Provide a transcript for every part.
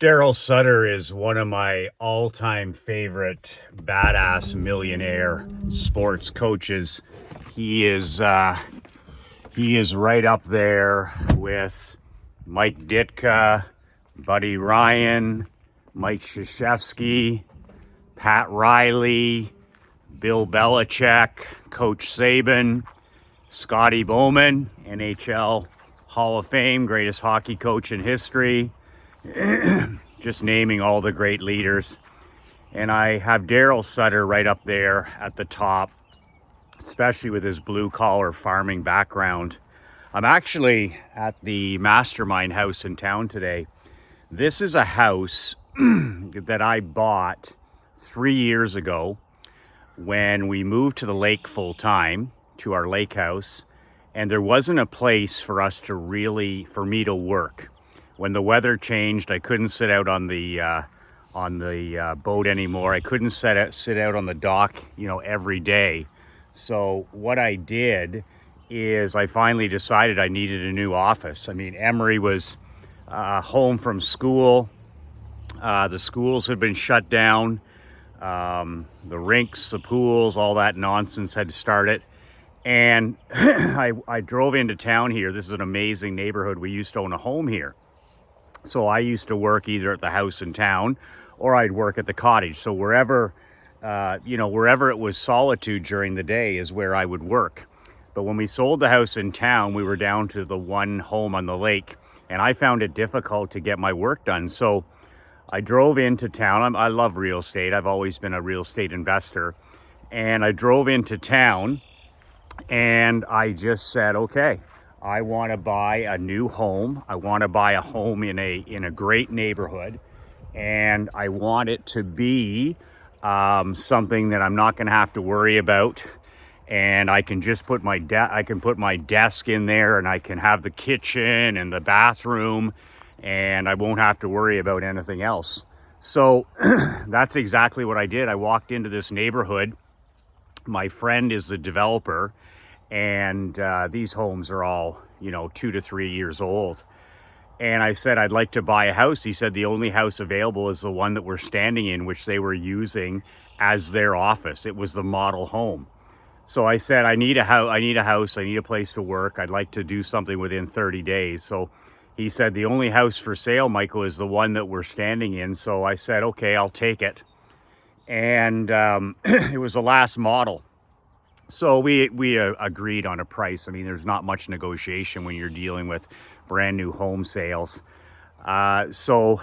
Darryl Sutter is one of my all-time favorite badass millionaire sports coaches. He is right up there with Mike Ditka, Buddy Ryan, Mike Krzyzewski, Pat Riley, Bill Belichick, Coach Saban, Scotty Bowman, NHL Hall of Fame, greatest hockey coach in history. Just naming all the great leaders. And I have Darryl Sutter right up there at the top, especially with his blue-collar farming background. I'm actually at the Mastermind House in town today. This is a house that I bought 3 years ago when we moved to the lake full-time, to our lake house, and there wasn't a place for me to work. When the weather changed, I couldn't sit out on the boat anymore. I couldn't sit out on the dock, every day. So what I did is I finally decided I needed a new office. I mean, Emery was home from school. The schools had been shut down. The rinks, the pools, all that nonsense had started. And I drove into town here. This is an amazing neighborhood. We used to own a home here. So I used to work either at the house in town or I'd work at the cottage. So wherever it was solitude during the day is where I would work. But when we sold the house in town, we were down to the one home on the lake, and I found it difficult to get my work done. So I drove into town. I love real estate. I've always been a real estate investor. And I drove into town and I just said, okay, I want to buy a new home. I want to buy a home in a great neighborhood, and I want it to be something that I'm not going to have to worry about. And I can just put my desk in there, and I can have the kitchen and the bathroom, and I won't have to worry about anything else. So that's exactly what I did. I walked into this neighborhood. My friend is the developer. And these homes are all, 2 to 3 years old. And I said, I'd like to buy a house. He said, the only house available is the one that we're standing in, which they were using as their office. It was the model home. So I said, I need a house. I need a place to work. I'd like to do something within 30 days. So he said, the only house for sale, Michael, is the one that we're standing in. So I said, okay, I'll take it. And it was the last model. So we agreed on a price. I mean, there's not much negotiation when you're dealing with brand new home sales. So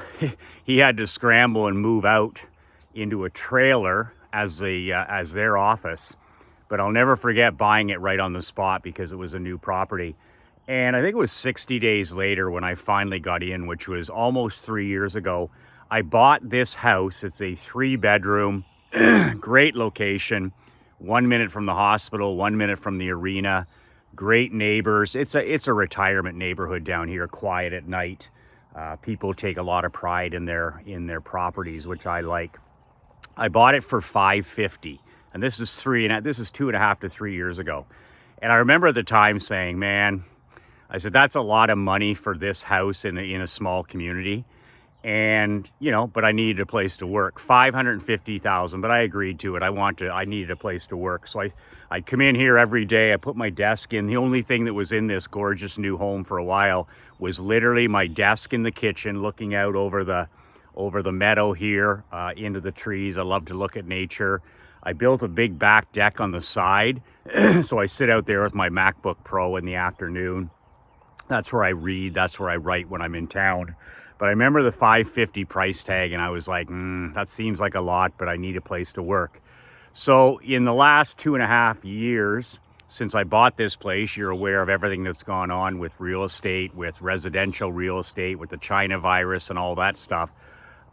he had to scramble and move out into a trailer as their office. But I'll never forget buying it right on the spot because it was a new property. And I think it was 60 days later when I finally got in, which was almost 3 years ago. I bought this house. It's a 3-bedroom, great location. 1 minute from the hospital, 1 minute from the arena, great neighbors. It's a retirement neighborhood down here, quiet at night. People take a lot of pride in their properties, which I like. I bought it for $550, and this is 2.5 to 3 years ago. And I remember at the time saying, man, I said, that's a lot of money for this house in a small community. And, but I needed a place to work. $550,000, but I agreed to it. I needed a place to work. So I'd come in here every day. I put my desk in. The only thing that was in this gorgeous new home for a while was literally my desk in the kitchen, looking out over the meadow here, into the trees. I love to look at nature. I built a big back deck on the side. So I sit out there with my MacBook Pro in the afternoon. That's where I read. That's where I write when I'm in town. But I remember the $550 price tag, and I was like, that seems like a lot, but I need a place to work. So in the last 2.5 years since I bought this place, you're aware of everything that's gone on with real estate, with residential real estate, with the China virus and all that stuff.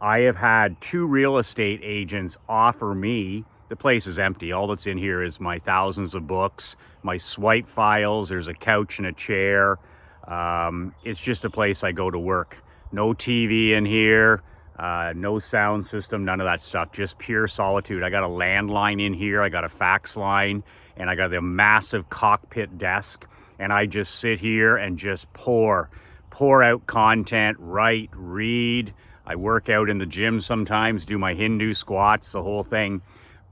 I have had 2 real estate agents offer me, the place is empty. All that's in here is my thousands of books, my swipe files. There's a couch and a chair. It's just a place I go to work. No TV in here, no sound system, none of that stuff, just pure solitude. I got a landline in here, I got a fax line, and I got a massive cockpit desk, and I just sit here and just pour pour out content, write, read. I work out in the gym sometimes, do my Hindu squats, the whole thing.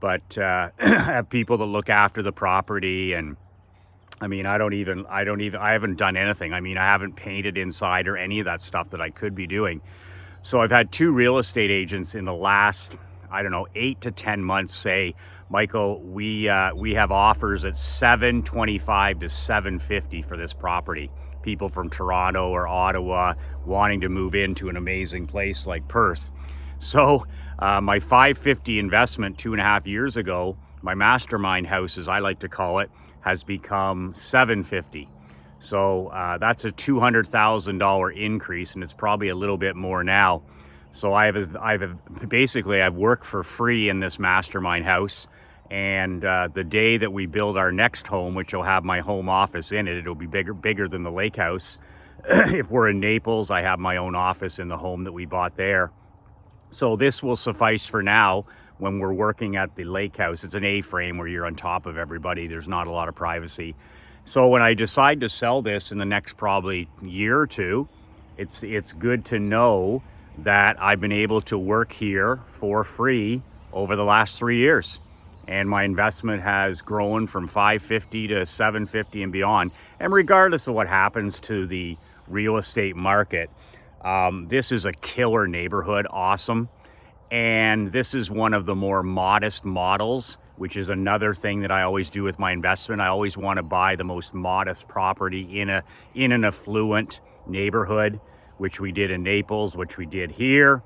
But have people that look after the property, and I mean, I haven't done anything. I mean, I haven't painted inside or any of that stuff that I could be doing. So I've had 2 real estate agents in the last, 8 to 10 months say, Michael, we have offers at $725 to $750 for this property. People from Toronto or Ottawa wanting to move into an amazing place like Perth. So my $550 investment 2.5 years ago, my Mastermind House, as I like to call it, has become $750. So that's a $200,000 increase, and it's probably a little bit more now. So I've worked for free in this Mastermind House, and the day that we build our next home, which will have my home office in it, it'll be bigger than the lake house. If we're in Naples, I have my own office in the home that we bought there. So this will suffice for now when we're working at the lake house. It's an A-frame where you're on top of everybody. There's not a lot of privacy. So when I decide to sell this in the next probably year or two, it's good to know that I've been able to work here for free over the last 3 years. And my investment has grown from $550 to $750 and beyond. And regardless of what happens to the real estate market, this is a killer neighborhood, awesome. And this is one of the more modest models, which is another thing that I always do with my investment. I always want to buy the most modest property in an affluent neighborhood, which we did in Naples, which we did here.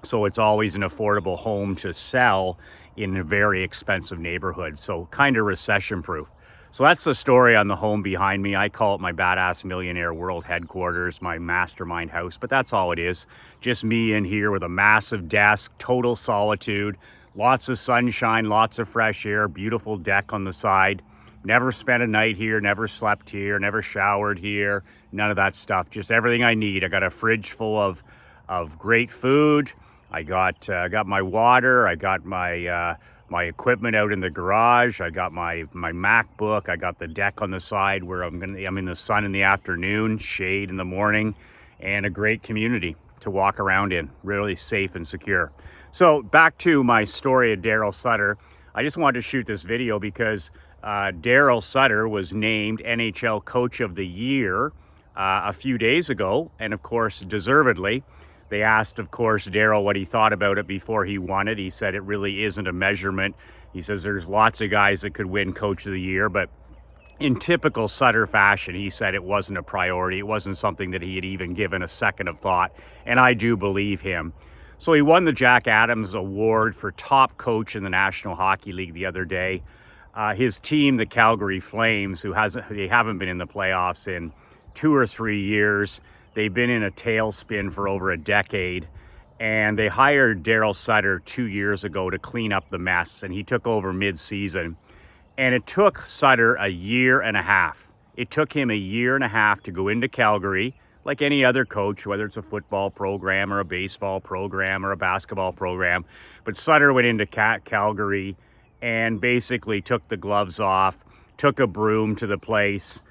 So it's always an affordable home to sell in a very expensive neighborhood. So kind of recession proof. So that's the story on the home behind me. I call it my Badass Millionaire World Headquarters, my Mastermind House, but that's all it is. Just me in here with a massive desk, total solitude, lots of sunshine, lots of fresh air, beautiful deck on the side. Never spent a night here, never slept here, never showered here, none of that stuff. Just everything I need. I got a fridge full of great food. I got my water. I got my equipment out in the garage. I got my MacBook. I got the deck on the side where I'm in the sun in the afternoon, shade in the morning, and a great community to walk around in. Really safe and secure. So back to my story of Darryl Sutter. I just wanted to shoot this video because Darryl Sutter was named Nhl Coach of the Year a few days ago, and of course, deservedly. They asked, of course, Darryl what he thought about it before he won it. He said it really isn't a measurement. He says there's lots of guys that could win Coach of the Year, but in typical Sutter fashion, he said it wasn't a priority. It wasn't something that he had even given a second of thought, and I do believe him. So he won the Jack Adams Award for top coach in the National Hockey League the other day. His team, the Calgary Flames, they haven't been in the playoffs in 2 or 3 years. They've been in a tailspin for over a decade, and they hired Darryl Sutter 2 years ago to clean up the mess, and he took over mid-season. And it took Sutter a year and a half. It took him a year and a half to go into Calgary, like any other coach, whether it's a football program or a baseball program or a basketball program. But Sutter went into Calgary and basically took the gloves off, took a broom to the place,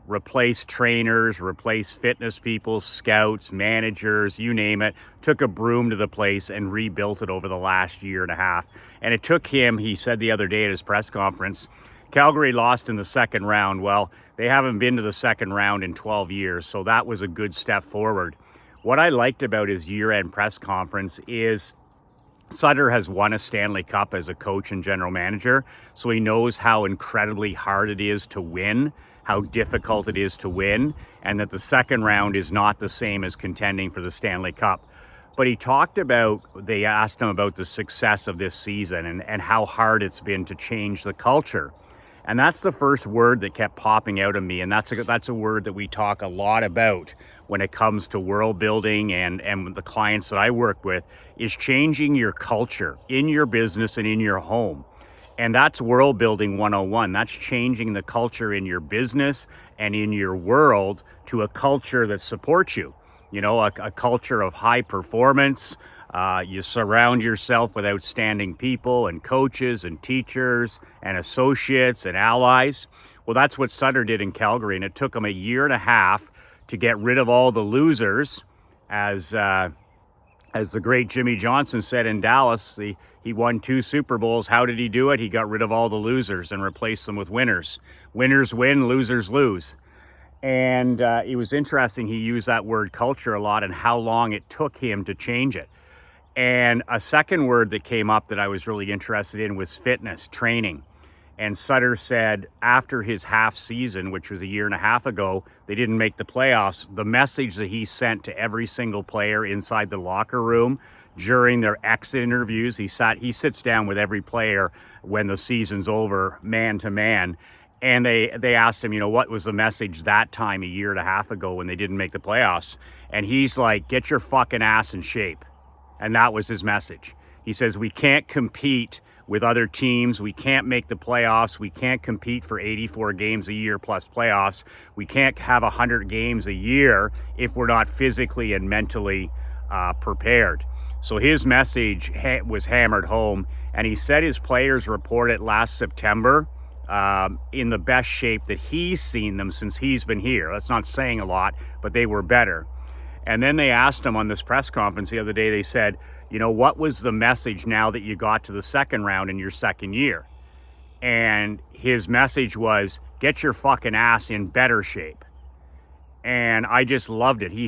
replace trainers, replace fitness people, scouts, managers, you name it, took a broom to the place and rebuilt it over the last year and a half. And it took him, he said the other day at his press conference, Calgary lost in the second round. Well, they haven't been to the second round in 12 years, so that was a good step forward. What I liked about his year-end press conference is Sutter has won a Stanley Cup as a coach and general manager, so he knows how incredibly hard it is to win, how difficult it is to win, and that the second round is not the same as contending for the Stanley Cup. But he talked about, they asked him about the success of this season and how hard it's been to change the culture. And that's the first word that kept popping out of me, and that's a word that we talk a lot about when it comes to world building and the clients that I work with, is changing your culture in your business and in your home. And that's world building 101. That's changing the culture in your business and in your world to a culture that supports you. A culture of high performance. You surround yourself with outstanding people and coaches and teachers and associates and allies. Well, that's what Sutter did in Calgary, and it took him a year and a half to get rid of all the losers, as the great Jimmy Johnson said in Dallas. He won 2 Super Bowls. How did he do it? He got rid of all the losers and replaced them with winners. Winners win, losers lose. And it was interesting. He used that word culture a lot and how long it took him to change it. And a second word that came up that I was really interested in was fitness, training. And Sutter said after his half season, which was a year and a half ago, they didn't make the playoffs. The message that he sent to every single player inside the locker room during their exit interviews, he sits down with every player when the season's over, man to man. And they asked him, what was the message that time a year and a half ago when they didn't make the playoffs? And he's like, get your fucking ass in shape. And that was his message. He says, we can't compete with other teams. We can't make the playoffs. We can't compete for 84 games a year plus playoffs. We can't have 100 games a year if we're not physically and mentally prepared. So his message was hammered home. And he said his players reported last September in the best shape that he's seen them since he's been here. That's not saying a lot, but they were better. And then they asked him on this press conference the other day, they said, what was the message now that you got to the second round in your second year? And his message was, get your fucking ass in better shape. And I just loved it. They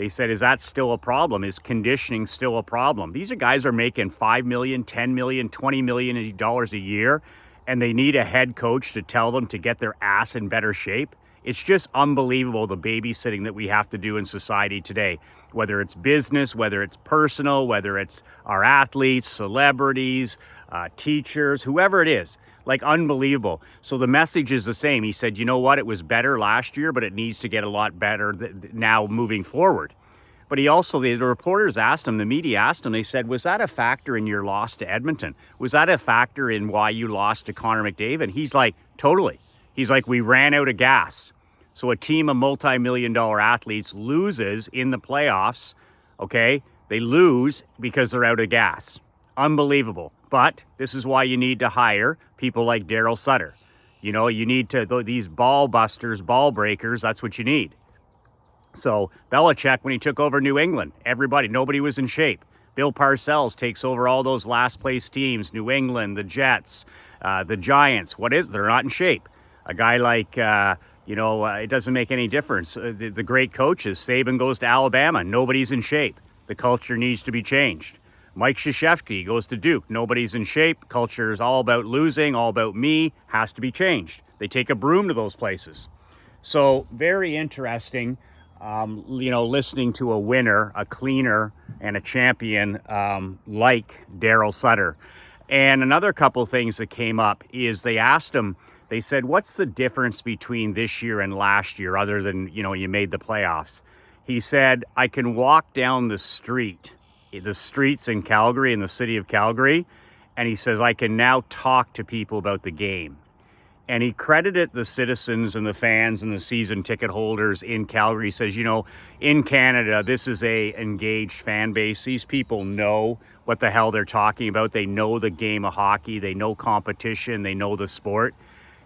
said, is that still a problem? Is conditioning still a problem? These guys are making $5 million, $10 million, $20 million a year, and they need a head coach to tell them to get their ass in better shape. It's just unbelievable, the babysitting that we have to do in society today, whether it's business, whether it's personal, whether it's our athletes, celebrities, teachers, whoever it is, like unbelievable. So the message is the same. He said, it was better last year, but it needs to get a lot better now moving forward. But he also, the reporters asked him, the media asked him, they said, was that a factor in your loss to Edmonton? Was that a factor in why you lost to Connor McDavid? He's like, totally. He's like, we ran out of gas. So a team of multi-million-dollar athletes loses in the playoffs, okay? They lose because they're out of gas. Unbelievable. But this is why you need to hire people like Darryl Sutter. You need these ball busters, ball breakers, that's what you need. So Belichick, when he took over New England, nobody was in shape. Bill Parcells takes over all those last place teams, New England, the Jets, the Giants. They're not in shape. A guy like, it doesn't make any difference. The great coaches, Saban goes to Alabama, nobody's in shape. The culture needs to be changed. Mike Krzyzewski goes to Duke, nobody's in shape. Culture is all about losing, all about me, has to be changed. They take a broom to those places. So very interesting, listening to a winner, a cleaner, and a champion like Darryl Sutter. And another couple things that came up is they asked him, they said, what's the difference between this year and last year other than, you made the playoffs? He said, I can walk down the streets in Calgary, in the city of Calgary, and he says, I can now talk to people about the game. And he credited the citizens and the fans and the season ticket holders in Calgary. He says, in Canada, this is a engaged fan base. These people know what the hell they're talking about. They know the game of hockey. They know competition. They know the sport.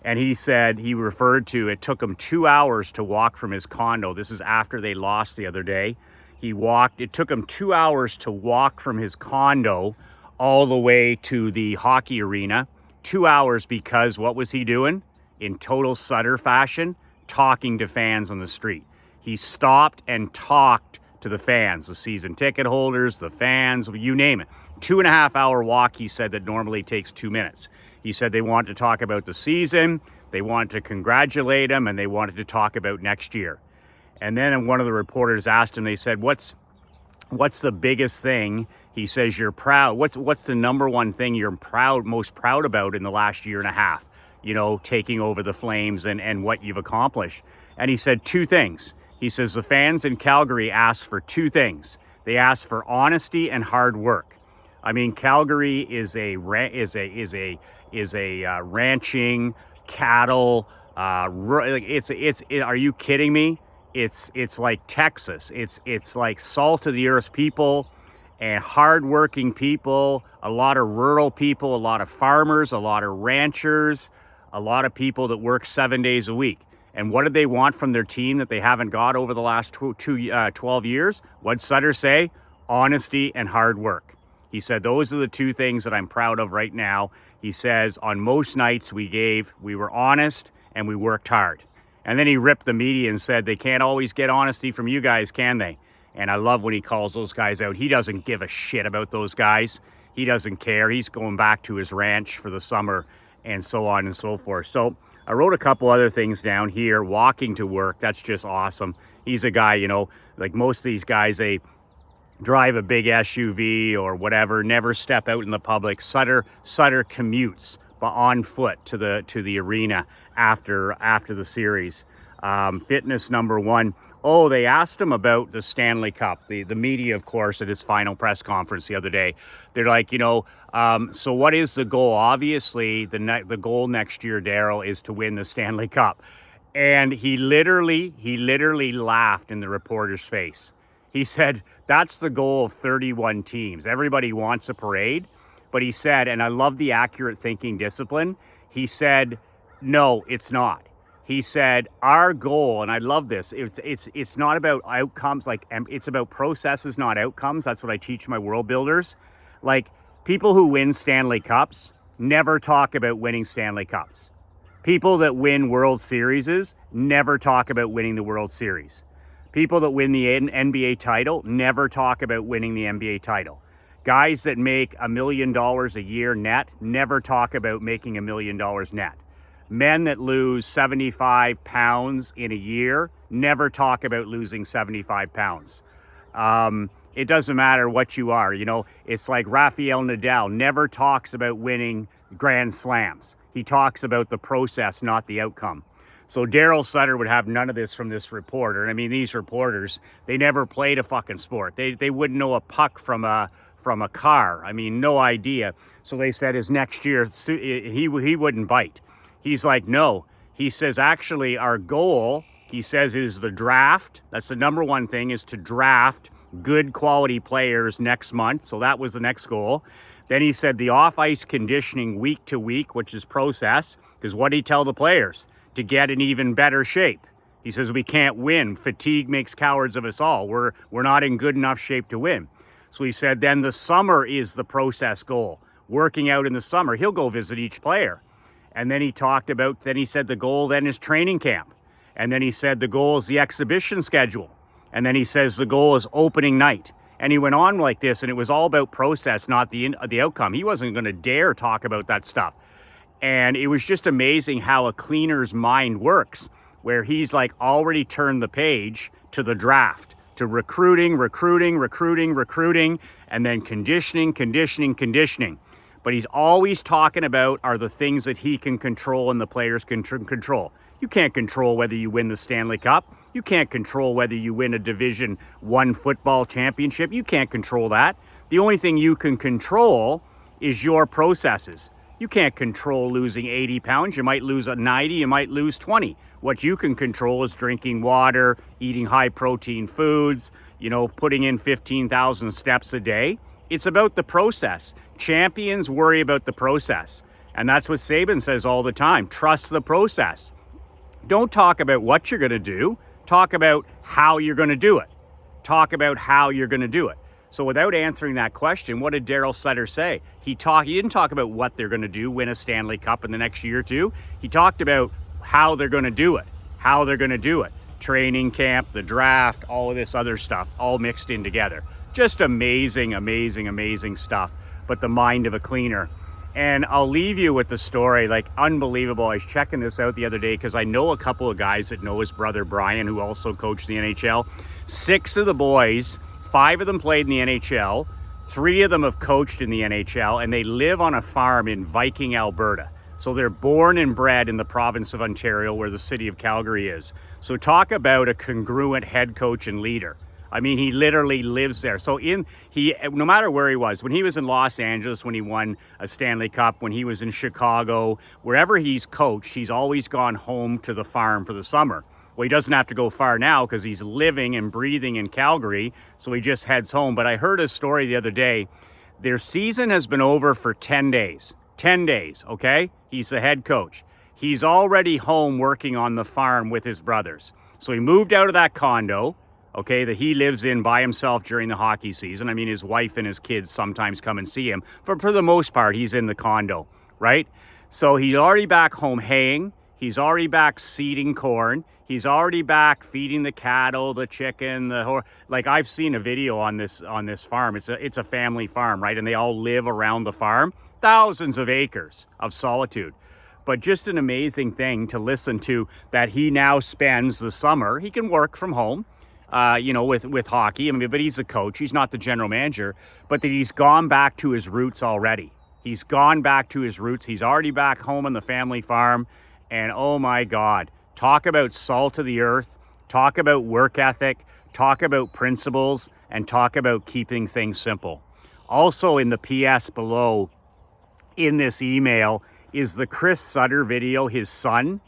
And he said, it took him 2 hours to walk from his condo. This is after they lost the other day. It took him 2 hours to walk from his condo all the way to the hockey arena. 2 hours because what was he doing? In total Sutter fashion, talking to fans on the street. He stopped and talked to the fans, the season ticket holders, the fans, you name it. 2.5 hour walk, he said, that normally takes 2 minutes. He said they wanted to talk about the season, they wanted to congratulate him, and they wanted to talk about next year. And then one of the reporters asked him, they said, what's the biggest thing? He says, you're proud. What's the number one thing you're most proud about in the last year and a half, taking over the Flames and what you've accomplished? And he said 2 things. He says the fans in Calgary asked for 2 things. They asked for honesty and hard work. I mean, Calgary is a ranching, cattle. Are you kidding me? It's like Texas. It's like salt of the earth people and hardworking people. A lot of rural people, a lot of farmers, a lot of ranchers, a lot of people that work 7 days a week. And what did they want from their team that they haven't got over the last 12 years? What'd Sutter say? Honesty and hard work. He said, those are the two things that I'm proud of right now. He says, on most nights we were honest and we worked hard. And then he ripped the media and said, they can't always get honesty from you guys, can they? And I love when he calls those guys out. He doesn't give a shit about those guys. He doesn't care. He's going back to his ranch for the summer and so on and so forth. So I wrote a couple other things down here. Walking to work, that's just awesome. He's a guy, you know, like most of these guys, they drive a big SUV or whatever, never step out in the public. Sutter commutes but on foot to the arena after the series. Fitness number one. Oh, they asked him about the Stanley Cup. The media, of course, at his final press conference the other day. They're like, you know, so what is the goal? Obviously, the goal next year, Darryl, is to win the Stanley Cup. And he literally laughed in the reporter's face. He said, that's the goal of 31 teams. Everybody wants a parade. But he said, and I love the accurate thinking discipline, he said, no, it's not. He said, our goal, and I love this, it's not about outcomes, like it's about processes, not outcomes. That's what I teach my world builders. Like, people who win Stanley Cups never talk about winning Stanley Cups. People that win World Series never talk about winning the World Series. People that win the NBA title never talk about winning the NBA title. Guys that make $1 million a year net never talk about making $1 million net. Men that lose 75 pounds in a year never talk about losing 75 pounds. It doesn't matter what you are. You know, it's like Rafael Nadal never talks about winning Grand Slams. He talks about the process, not the outcome. So Darryl Sutter would have none of this from this reporter. I mean, these reporters, they never played a fucking sport. They wouldn't know a puck from a car. I mean, no idea. So they said his next year, he wouldn't bite. He's like, no. He says, actually, our goal, he says, is the draft. That's the number one thing, is to draft good quality players next month. So that was the next goal. Then he said the off-ice conditioning week to week, which is process, because what did he tell the players? To get in even better shape. He says, we can't win. Fatigue makes cowards of us all. We're not in good enough shape to win. So he said, then the summer is the process goal. Working out in the summer. He'll go visit each player. And then he said the goal then is training camp. And then he said the goal is the exhibition schedule. And then he says the goal is opening night. And he went on like this, and it was all about process, not the outcome. He wasn't going to dare talk about that stuff. And it was just amazing how a cleaner's mind works, where he's like already turned the page to the draft, to recruiting, and then conditioning. But he's always talking about are the things that he can control and the players can control. You can't control whether you win the Stanley Cup. You can't control whether you win a Division I football championship. You can't control that. The only thing you can control is your processes. You can't control losing 80 pounds. You might lose 90, you might lose 20. What you can control is drinking water, eating high protein foods, putting in 15,000 steps a day. It's about the process. Champions worry about the process. And that's what Saban says all the time. Trust the process. Don't talk about what you're going to do. Talk about how you're going to do it. So without answering that question, what did Darryl Sutter say? He didn't talk about what they're going to do, win a Stanley Cup in the next year or two. He talked about how they're going to do it. Training camp, the draft, all of this other stuff, all mixed in together. Just amazing stuff. But the mind of a cleaner. And I'll leave you with the story, like unbelievable. I was checking this out the other day because I know a couple of guys that know his brother Brian, who also coached the NHL. 6 of the boys, 5 of them played in the NHL, 3 of them have coached in the NHL, and they live on a farm in Viking, Alberta. So they're born and bred in the province of Ontario, where the city of Calgary is. So talk about a congruent head coach and leader. I mean, he literally lives there. So no matter where he was, when he was in Los Angeles, when he won a Stanley Cup, when he was in Chicago, wherever he's coached, he's always gone home to the farm for the summer. Well, he doesn't have to go far now because he's living and breathing in Calgary, so he just heads home. But I heard a story the other day. Their season has been over for 10 days. 10 days, okay? He's the head coach. He's already home working on the farm with his brothers. So he moved out of that condo, okay, that he lives in by himself during the hockey season. I mean, his wife and his kids sometimes come and see him. For the most part, he's in the condo, right? So he's already back home haying. He's already back seeding corn. He's already back feeding the cattle, the chicken, the horse. Like, I've seen a video on this farm. It's a family farm, right? And they all live around the farm. Thousands of acres of solitude. But just an amazing thing to listen to, that he now spends the summer. He can work from home, with hockey. I mean, but he's a coach. He's not the general manager. But that he's gone back to his roots already. He's gone back to his roots. He's already back home on the family farm. And oh my God, talk about salt of the earth, talk about work ethic, talk about principles, and talk about keeping things simple. Also in the PS below in this email is the Chris Sutter video, his son.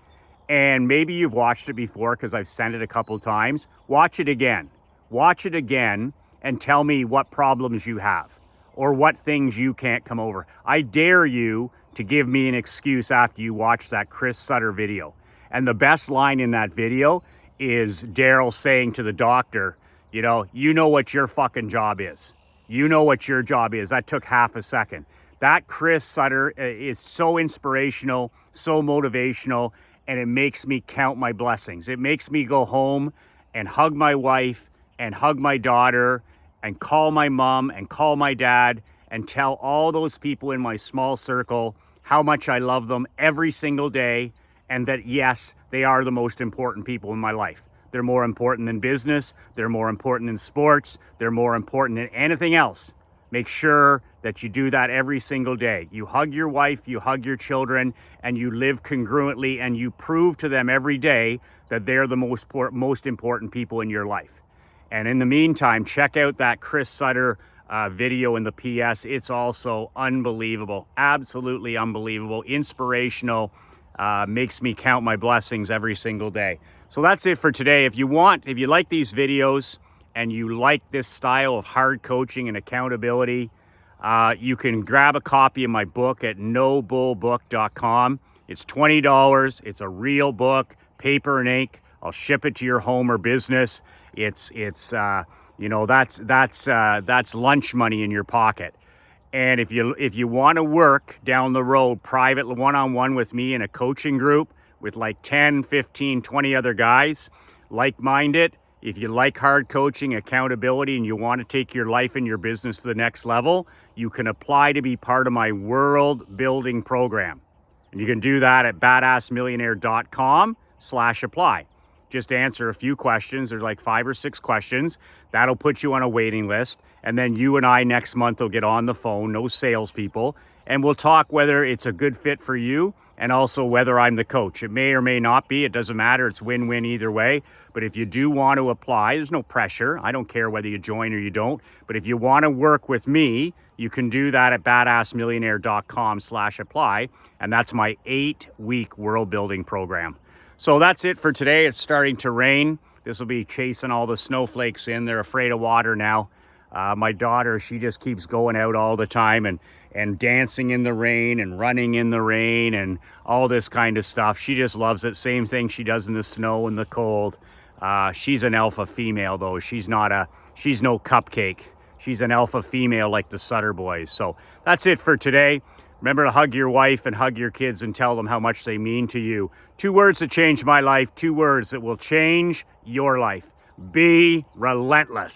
And maybe you've watched it before because I've sent it a couple times. Watch it again. Watch it again and tell me what problems you have or what things you can't come over. I dare you to give me an excuse after you watch that Chris Sutter video. And the best line in that video is Darryl saying to the doctor, you know what your fucking job is. You know what your job is. That took half a second. That Chris Sutter is so inspirational, so motivational, and it makes me count my blessings. It makes me go home and hug my wife and hug my daughter and call my mom and call my dad and tell all those people in my small circle how much I love them every single day, and that, yes, they are the most important people in my life. They're more important than business. They're more important than sports. They're more important than anything else. Make sure that you do that every single day. You hug your wife, you hug your children, and you live congruently, and you prove to them every day that they're the most important people in your life. And in the meantime, check out that Chris Sutter video in the PS. It's also unbelievable, absolutely unbelievable, inspirational, makes me count my blessings every single day. So that's it for today. If you like these videos and you like this style of hard coaching and accountability, you can grab a copy of my book at nobullbook.com. It's $20. It's a real book, paper and ink. I'll ship it to your home or business. That's lunch money in your pocket. And if you want to work down the road, private one-on-one with me in a coaching group with like 10, 15, 20 other guys, like-minded, if you like hard coaching, accountability, and you want to take your life and your business to the next level, you can apply to be part of my world building program. And you can do that at badassmillionaire.com/apply. Just answer a few questions. There's like 5 or 6 questions. That'll put you on a waiting list. And then you and I next month will get on the phone, no salespeople, and we'll talk whether it's a good fit for you and also whether I'm the coach. It may or may not be. It doesn't matter. It's win-win either way. But if you do want to apply, there's no pressure. I don't care whether you join or you don't. But if you want to work with me, you can do that at badassmillionaire.com/apply. And that's my 8-week world building program. So that's it for today. It's starting to rain. This will be chasing all the snowflakes in. They're afraid of water now. My daughter, she just keeps going out all the time and dancing in the rain and running in the rain and all this kind of stuff. She just loves it. Same thing she does in the snow and the cold. She's an alpha female, though. She's no cupcake. She's an alpha female like the Sutter boys. So that's it for today. Remember to hug your wife and hug your kids and tell them how much they mean to you. 2 words that changed my life, 2 words that will change your life. Be relentless.